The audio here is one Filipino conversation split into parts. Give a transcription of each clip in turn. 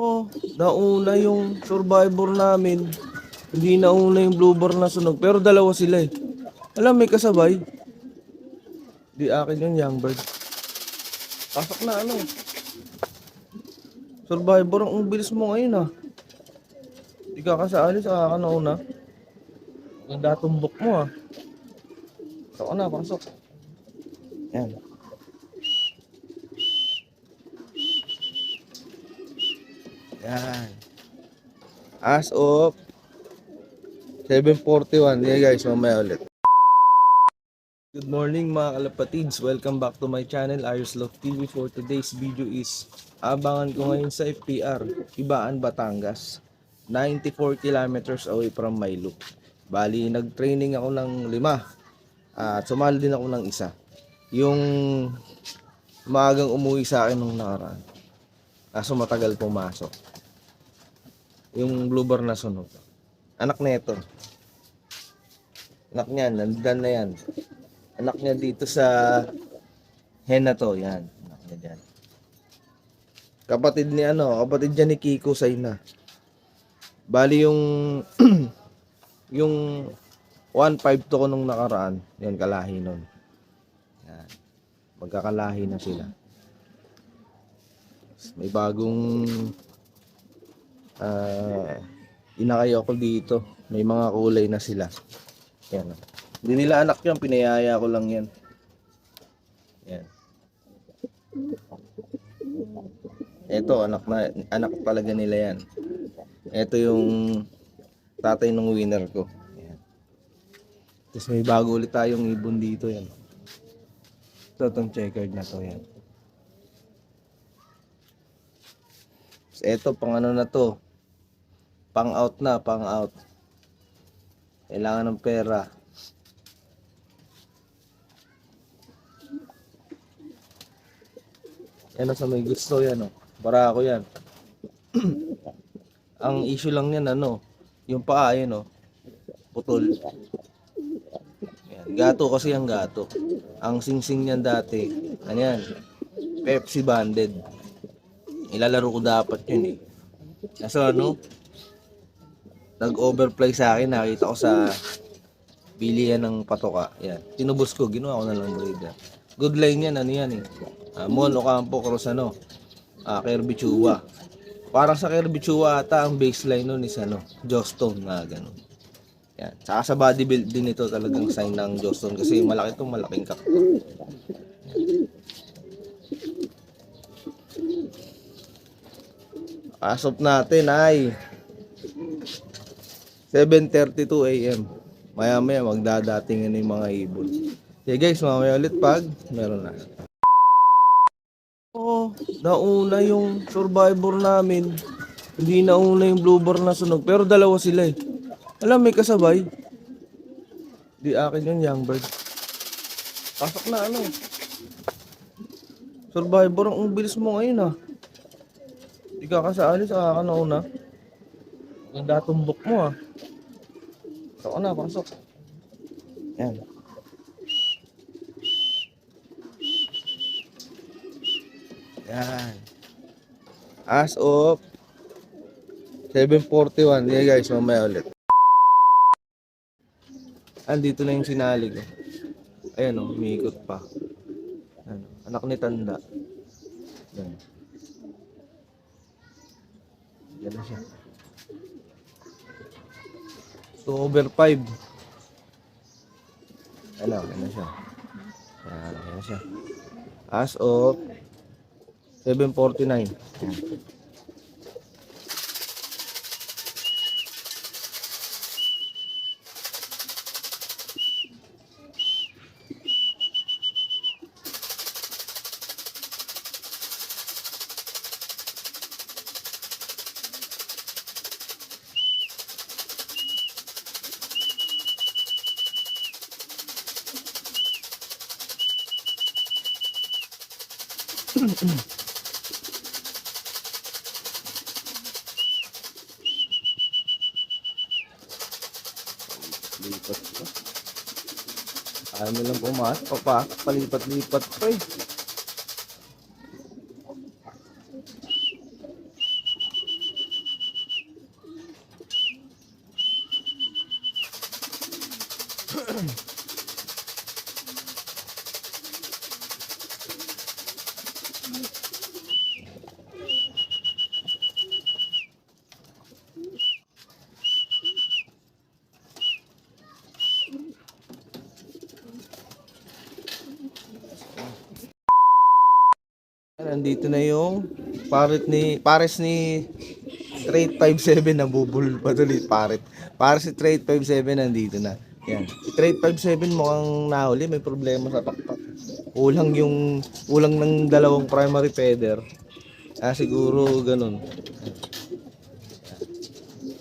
Oo, nauna yung survivor namin. Hindi nauna yung bloober na sunog. Pero dalawa sila eh. Alam, may kasabay. Di akin yung young bird. Pasok na ano. Survivor, ang bilis mo ngayon ah. Di ka kasali sa akin nauna. Ganda tumbok mo ah. Pasok na, pasok. Yan. Yan. As of 7:41. Yeah guys, mamaya ulit. Good morning mga kalapatids. Welcome back to my channel, Ayers Love TV. For today's video is abangan ko ngayon sa FPR, Ibaan, Batangas. 94 kilometers away from my loop. Bali, nag-training ako ng 5 at sumali din ako ng 1. Yung maagang umuwi sa akin nung nakaraan. Kaso matagal pumasok. Yung bloober na sunog. Anak na ito. Anak niyan, nandiyan na yan. Anak niya dito sa hen na to, yan. Anak niya dyan. Kapatid niya ni Kiko Sayna. Bali yung yung 1.5 to ko nung nakaraan, yan kalahi nun. Yan. Magkakalahi na sila. May bagong inakay ako dito. May mga kulay na sila. Yan. Hindi nila anak yan, pinayaya ko lang yan. Yan. Ito, anak talaga nila yan. Ito yung tatay ng winner ko. Yan. Tapos may bago ulit tayong ibon dito yan. Ito, itong checkered na to yan. Tapos ito, pang ano na to. Pang out na, pang out. Kailangan ng pera. Yan sa may gusto yan oh. Barako yan. Ang issue lang yan yung paa yan putol. Yan. Gato kasi ang gato. Ang singsing niyan dati, yan, Pepsi banded. Ilalaro ko dapat yun eh. Kaso nag-overplay sa akin, nakita ko sa bilihan ng patoka. Yan. Tinubos ko, ginawa ko na lang breeder. Good line yan, yan eh. Mon Ocampo Cross Kirby Chua. Parang sa Kirby Chua ata ang baseline nun is Jostone na gano'n. Yan. Saka sa body build din ito talagang sign ng Jostone kasi malaki itong malaking kak. Pasok natin ay 7:32 AM. Maya-maya magdadating yung mga ibon. Okay guys, mamaya ulit pag meron na. Oo, nauna yung survivor namin. Hindi nauna yung bloober na sunog. Pero dalawa sila eh. Alam, may kasabay. Di akin yung young bird. Pasok na Survivor, ang bilis mo ngayon ah. Di ka kasali sa akin nauna. Ganda tumbok mo ah. Pasok na, pasok. Yan. Yan. As of 7:41. Yeah guys, mamaya ulit. Andito na yung sinali ko. Ayan umiikot pa. Anak ni Tanda. Yan. Yan na siya. 2/5. Yan na siya. Yan na siya. As of 7:49. Lipat pa. Ayaw nilang pumasok. Palipat-lipat pa eh. Nandito na yung pares ni Trade 57 na bubul pa tuloy Pares si Trade 57 nandito na. Yan. Si Trade 57 mukhang nahuli, may problema sa pakpak. Ulang ng dalawang primary feather. Siguro ganun.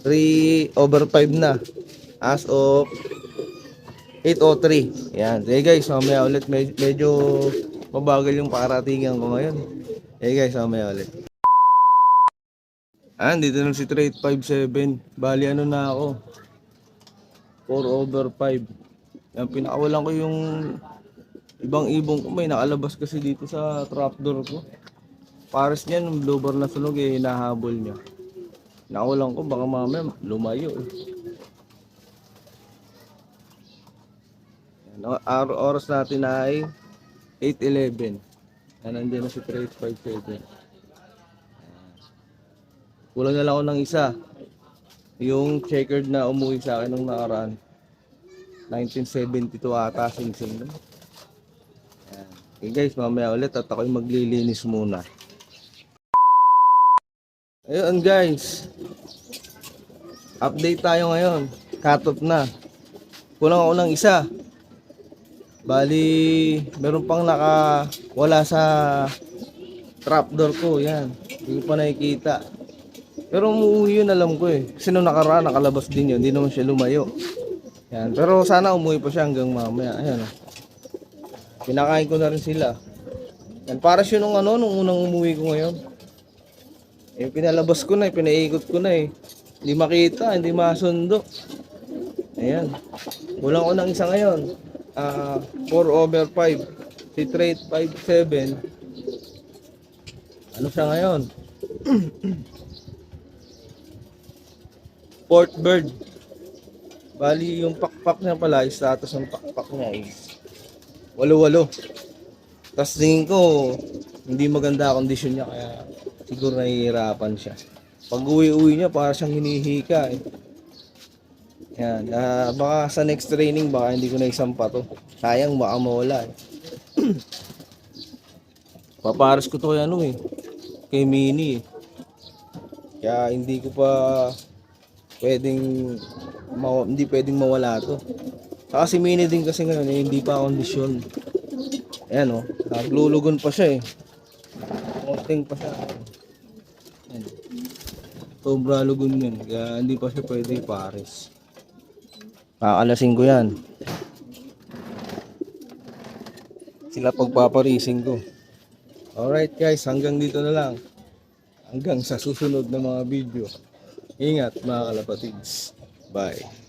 3/5 na. As of 8:03. Yan. Hey guys, mamaya ulit medyo mabagal yung paratingan ko ngayon. Hey guys, mamaya ulit. Dito na si Trade 57. Bali ano na ako. 4/5. Yan, pinakawalan ko yung ibang ibong ko. May nakalabas kasi dito sa trapdoor ko. Pares niya, nung blue bar na sunog hinahabol niya. Nakawalan ko, baka mamaya lumayo Yan, oras natin ay 8:11. Nandiyan na si Trade 57. Kulang na lang ako ng isa. Yung checkered na umuwi sa akin nung nakaraan. 1972 ata, sing-sing. Okay guys, mamaya ulit at ako'y maglilinis muna. Ayun guys. Update tayo ngayon. Cut off na. Kulang ako ng isa. Bali, meron pang wala sa trapdoor ko. Yan. Hindi ko pa nakikita. Pero umuwi yun, alam ko Kasi nung nakaraan, nakalabas din yun. Hindi naman siya lumayo. Yan. Pero sana umuwi pa siya hanggang mamaya. Ayan Pinakain ko na rin sila. Yan. Para siya nung unang umuwi ko ngayon. Pinalabas ko na pinaikot ko na Hindi makita, hindi masundo. Ayan. Kulang ko ng isa ngayon. 4/5. Si Trade 57. Ano siya ngayon? Port bird. Bali yung pakpak niya pala, status ng pakpak niya is 8-8. Tapos tingin ko hindi maganda kondisyon niya kaya siguro nahihirapan siya. Pag uwi niya para siyang hinihika Yan, baka sa next training baka hindi ko na isampa to. Sayang baka mawala Papares ko to kay Mini Kaya hindi ko pa hindi pwedeng mawala to. Saka si Mini din kasi ngayon hindi pa kondisyon. Ayan naglulugon pa siya konting pa siya. Ayan. Sobra lugon yun. Kaya hindi pa siya pwede pares. Kakalasin ko yan. Sila pagpaparising ko. Alright guys, hanggang dito na lang. Hanggang sa susunod na mga video. Ingat mga kalapatids. Bye.